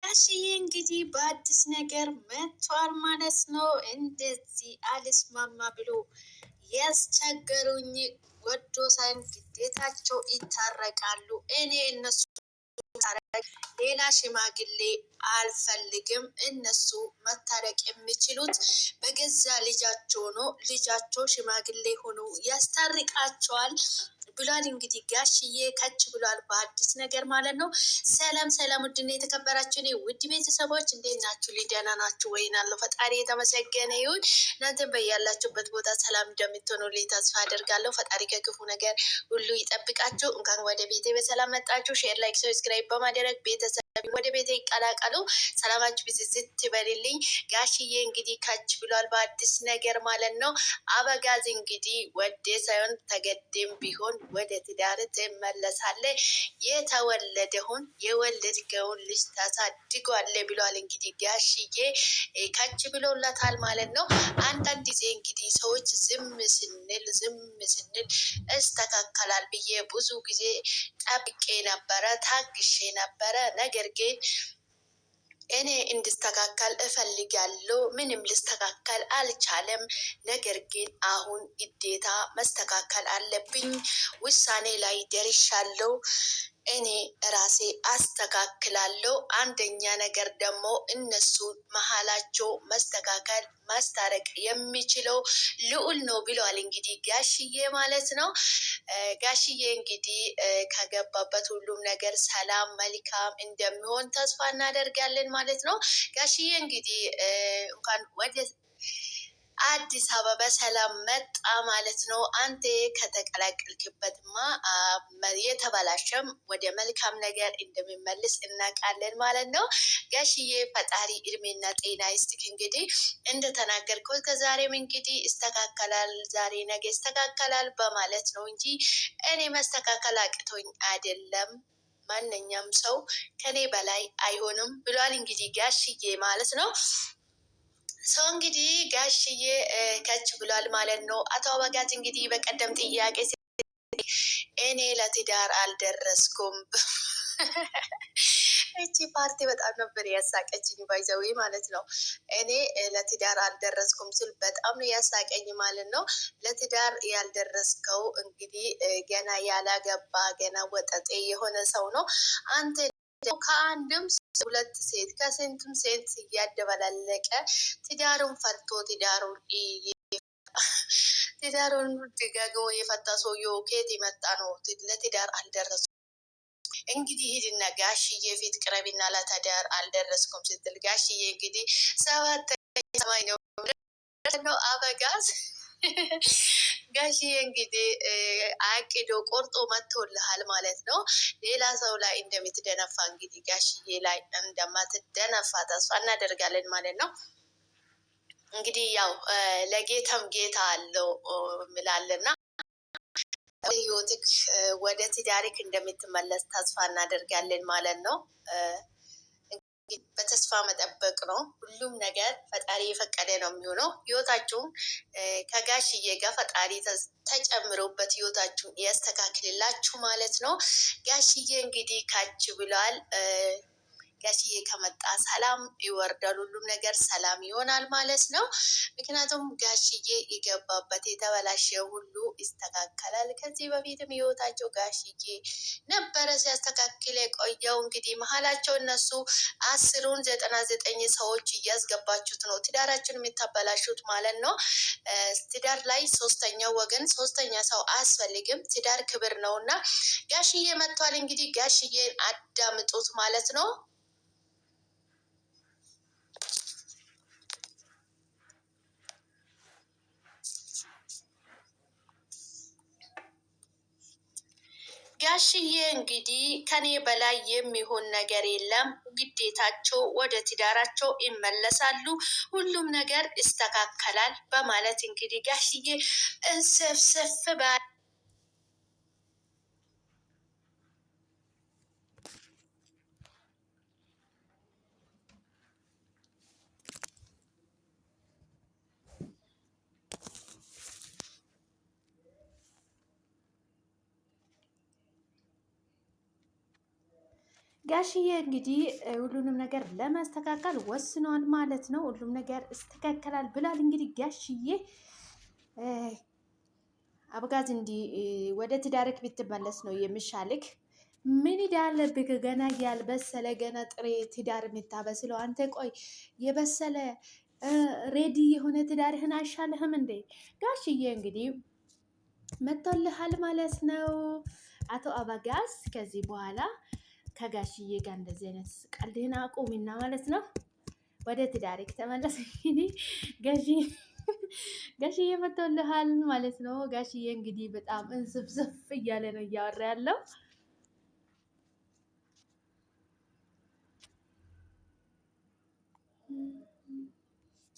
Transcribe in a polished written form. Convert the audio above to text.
ጋሽዬ እንግዲህ በአዲስ ነገር መጥቷል ማለት ነው። እንደዚህ አልስማማ ብሎ ያስቸገሩኝ ወዶ ሳይሆን ግዴታቸው ይታረቃሉ። እኔ እነሱ ሌላ ሽማግሌ አልፈልግም። እነሱ መታረቅ የሚችሉት በገዛ ልጃቸው ነው። ልጃቸው ሽማግሌ ሆኖ ያስታርቃቸዋል ብሏል። እንግዲህ ጋሽዬ ከች ብሏል በአዲስ ነገር ማለት ነው። ሰላም ሰላም፣ ውድና የተከበራችሁ እኔ ውድ ቤተሰቦች እንዴት ናችሁ? ደህና ናችሁ ወይ? ናለሁ ፈጣሪ የተመሰገነ ይሁን። እናንተም በያላችሁበት ቦታ ሰላም እንደምትሆኑልኝ ተስፋ አደርጋለሁ። ፈጣሪ ከክፉ ነገር ሁሉ ይጠብቃችሁ። እንኳን ወደ ቤቴ በሰላም መጣችሁ። ሼር፣ ላይክ፣ ሰብስክራይብ በማድረግ ቤተሰብ ወደ ቤቴ ይቀላቀሉ። ሰላማችሁ ብዝዝት ይበልልኝ። ጋሽዬ እንግዲህ ከች ብሏል በአዲስ ነገር ማለት ነው። አበጋዝ እንግዲህ ወዴ ሳይሆን ተገዴም ቢሆን ወደ ትዳር ትመለሳለህ፣ የተወለደውን የወለድከውን ልጅ ታሳድገዋለህ ብሏል። እንግዲህ ጋሽዬ ከች ብሎለታል ማለት ነው። አንዳንድ ጊዜ እንግዲህ ሰዎች ዝም ስንል እስተካከላል ብዬ ብዙ ጊዜ ጠብቄ ነበረ፣ ታግሼ ነበረ። ነገር ግን እኔ እንድስተካከል እፈልጋለሁ። ምንም ልስተካከል አልቻለም። ነገር ግን አሁን ግዴታ መስተካከል አለብኝ። ውሳኔ ላይ ደርሻለሁ። እኔ ራሴ አስተካክላለሁ። አንደኛ ነገር ደግሞ እነሱ መሀላቸው መስተካከል ማስታረቅ የሚችለው ልዑል ነው ብለዋል። እንግዲህ ጋሽዬ ማለት ነው። ጋሽዬ እንግዲህ ከገባበት ሁሉም ነገር ሰላም መልካም እንደሚሆን ተስፋ እናደርጋለን ማለት ነው። ጋሽዬ እንግዲህ እንኳን ወደ አዲስ አበባ ሰላም መጣ ማለት ነው። አንተ ከተቀላቀልክበትማ የተበላሸም ወደ መልካም ነገር እንደሚመልስ እናውቃለን ማለት ነው። ጋሽዬ ፈጣሪ እድሜና ጤና ይስጥክ። እንግዲህ እንደተናገርከው ከዛሬም እንግዲህ ይስተካከላል፣ ዛሬ ነገ ይስተካከላል በማለት ነው እንጂ እኔ መስተካከል አቅቶኝ አይደለም። ማንኛውም ሰው ከኔ በላይ አይሆንም ብሏል። እንግዲህ ጋሽዬ ማለት ነው። ሰው እንግዲህ ጋሽዬ ከች ብሏል ማለት ነው። አቶ አበጋዝ እንግዲህ በቀደም ጥያቄ እኔ ለትዳር አልደረስኩም። እቺ ፓርቲ በጣም ነበር ያሳቀችኝ ባይዘዌ ማለት ነው። እኔ ለትዳር አልደረስኩም ስል በጣም ነው ያሳቀኝ ማለት ነው። ለትዳር ያልደረስከው እንግዲህ ገና ያላገባ ገና ወጠጤ የሆነ ሰው ነው። አንተ ከአንድም ሁለት ሴት ከስንቱም ሴት እያደበላለቀ ትዳሩን ፈርቶ ትዳሩን ደጋግሞ የፈታ ሰውዬው ከየት የመጣ ነው? ለትዳር አልደረስኩም። እንግዲህ ሂድና ጋሽዬ ፊት ቅረቢና ለትዳር አልደረስኩም ስትል ጋሽዬ እንግዲህ ሰባተኛ ሰማይ ነው አበጋዝ ጋሽዬ እንግዲህ አቅዶ ቆርጦ መጥቶልሃል ማለት ነው። ሌላ ሰው ላይ እንደምትደነፋ እንግዲህ ጋሽዬ ላይ እንደማትደነፋ ተስፋ እናደርጋለን ማለት ነው። እንግዲህ ያው ለጌታም ጌታ አለው ምላልና ህይወትክ ወደ ትዳርክ እንደምትመለስ ተስፋ እናደርጋለን ማለት ነው። በተስፋ መጠበቅ ነው። ሁሉም ነገር ፈጣሪ የፈቀደ ነው የሚሆነው። ህይወታችሁን ከጋሽዬ ጋር ፈጣሪ ተጨምሮበት ህይወታችሁን ያስተካክልላችሁ ማለት ነው። ጋሽዬ እንግዲህ ካች ብሏል። ጋሽዬ ከመጣ ሰላም ይወርዳል፣ ሁሉም ነገር ሰላም ይሆናል ማለት ነው። ምክንያቱም ጋሽዬ የገባበት የተበላሸ ሁሉ ይስተካከላል። ከዚህ በፊትም ህይወታቸው ጋሽዬ ነበረ ሲያስተካክል የቆየው። እንግዲህ መሀላቸው እነሱ 10-99 ሰዎች እያስገባችሁት ነው ትዳራችሁን የምታበላሹት ማለት ነው። ትዳር ላይ ሶስተኛው ወገን ሶስተኛ ሰው አያስፈልግም። ትዳር ክብር ነው እና ጋሽዬ መጥቷል። እንግዲህ ጋሽዬን አዳምጡት ማለት ነው። ጋሽዬ እንግዲህ ከኔ በላይ የሚሆን ነገር የለም፣ ግዴታቸው ወደ ትዳራቸው ይመለሳሉ፣ ሁሉም ነገር ይስተካከላል በማለት እንግዲህ ጋሽዬ እንስፍስፍ ጋሽዬ እንግዲህ ሁሉንም ነገር ለማስተካከል ወስኗል ማለት ነው። ሁሉም ነገር ይስተካከላል ብላል። እንግዲህ ጋሽዬ አበጋዝ እንዲህ ወደ ትዳርክ ብትመለስ ነው የሚሻልክ። ምን ይዳለብክ? ገና ያልበሰለ ገና ጥሬ ትዳር የምታበስለው አንተ። ቆይ የበሰለ ሬዲ የሆነ ትዳርህን አይሻልህም እንዴ? ጋሽዬ እንግዲህ መጥቶልሃል ማለት ነው። አቶ አበጋዝ ከዚህ በኋላ ከጋሽዬ ጋር እንደዚህ አይነት ቀልድህን አቁሚና ማለት ነው ወደ ትዳርክ ተመለስ። እንግዲህ ጋሽዬ መጥቶልሃል ማለት ነው። ጋሽዬ እንግዲህ በጣም እንስፍስፍ እያለ ነው እያወራ ያለው።